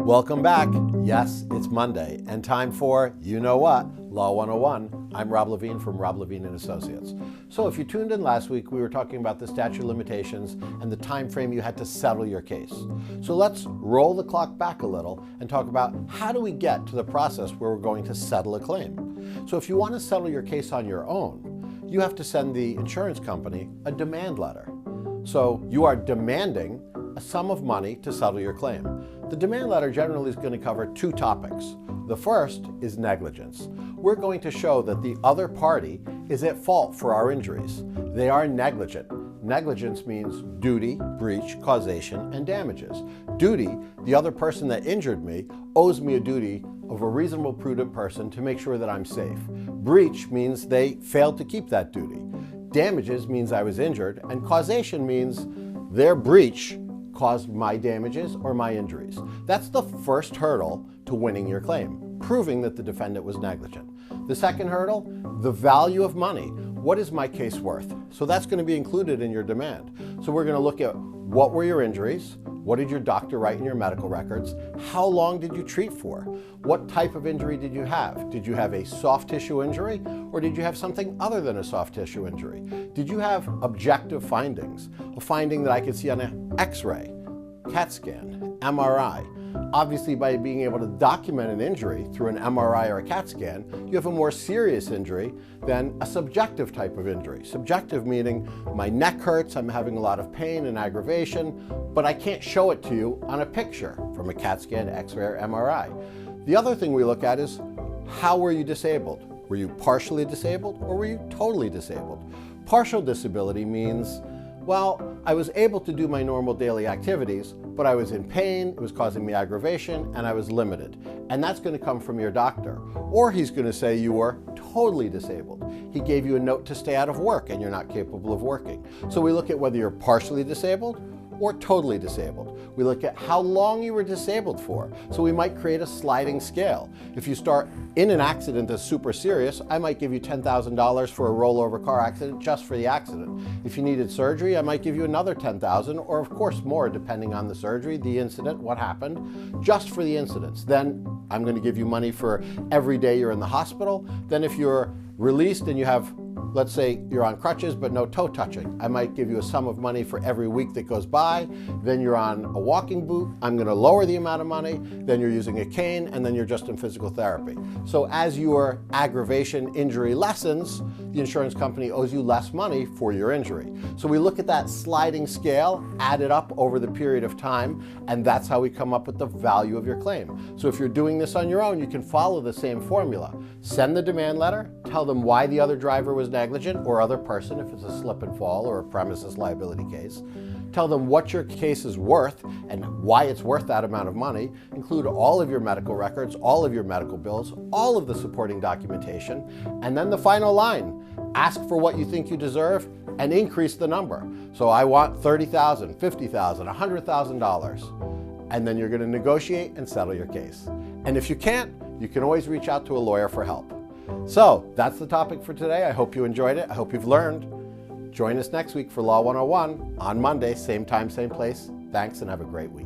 Welcome back. Yes, it's Monday and time for, you know what, Law 101. I'm Rob Levine from Rob Levine & Associates. So if you tuned in last week, we were talking about the statute of limitations and the time frame you had to settle your case. So let's roll the clock back a little and talk about how do we get to the process where we're going to settle a claim. So if you want to settle your case on your own, you have to send the insurance company a demand letter. So you are demanding a sum of money to settle your claim. The demand letter generally is going to cover two topics. The first is negligence. We're going to show that the other party is at fault for our injuries. They are negligent. Negligence means duty, breach, causation, and damages. Duty, the other person that injured me owes me a duty of a reasonable, prudent person to make sure that I'm safe. Breach means they failed to keep that duty. Damages means I was injured, and causation means their breach caused my damages or my injuries. That's the first hurdle to winning your claim, proving that the defendant was negligent. The second hurdle, the value of money. What is my case worth? So that's going to be included in your demand. So we're going to look at what were your injuries, what did your doctor write in your medical records, how long did you treat for, what type of injury did you have? Did you have a soft tissue injury or did you have something other than a soft tissue injury? Did you have objective findings, a finding that I could see on an X-ray, CAT scan, MRI? Obviously, by being able to document an injury through an MRI or a CAT scan, you have a more serious injury than a subjective type of injury. Subjective meaning my neck hurts, I'm having a lot of pain and aggravation, but I can't show it to you on a picture from a CAT scan, X-ray, or MRI. The other thing we look at is how were you disabled? Were you partially disabled or were you totally disabled? Partial disability means, well, I was able to do my normal daily activities, but I was in pain, it was causing me aggravation, and I was limited. And that's going to come from your doctor. Or he's going to say you were totally disabled. He gave you a note to stay out of work and you're not capable of working. So we look at whether you're partially disabled or totally disabled. We look at how long you were disabled for. So we might create a sliding scale. If you start in an accident that's super serious, I might give you $10,000 for a rollover car accident just for the accident. If you needed surgery, I might give you another $10,000 or of course more depending on the surgery, the incident, what happened, just for the incidents. Then I'm going to give you money for every day you're in the hospital. Then if you're released and you have, let's say you're on crutches but no toe touching, I might give you a sum of money for every week that goes by. Then you're on a walking boot, I'm going to lower the amount of money. Then you're using a cane, and then you're just in physical therapy. So as your aggravation injury lessens, the insurance company owes you less money for your injury. So we look at that sliding scale, add it up over the period of time, and that's how we come up with the value of your claim. So if you're doing this on your own, you can follow the same formula. Send the demand letter, tell them why the other driver was negligent or other person if it's a slip and fall or a premises liability case. Tell them what your case is worth and why it's worth that amount of money. Include all of your medical records, all of your medical bills, all of the supporting documentation. And then the final line, ask for what you think you deserve and increase the number. So I want $30,000, $50,000, $100,000. And then you're going to negotiate and settle your case. And if you can't, you can always reach out to a lawyer for help. So that's the topic for today. I hope you enjoyed it. I hope you've learned. Join us next week for Law 101 on Monday, same time, same place. Thanks and have a great week.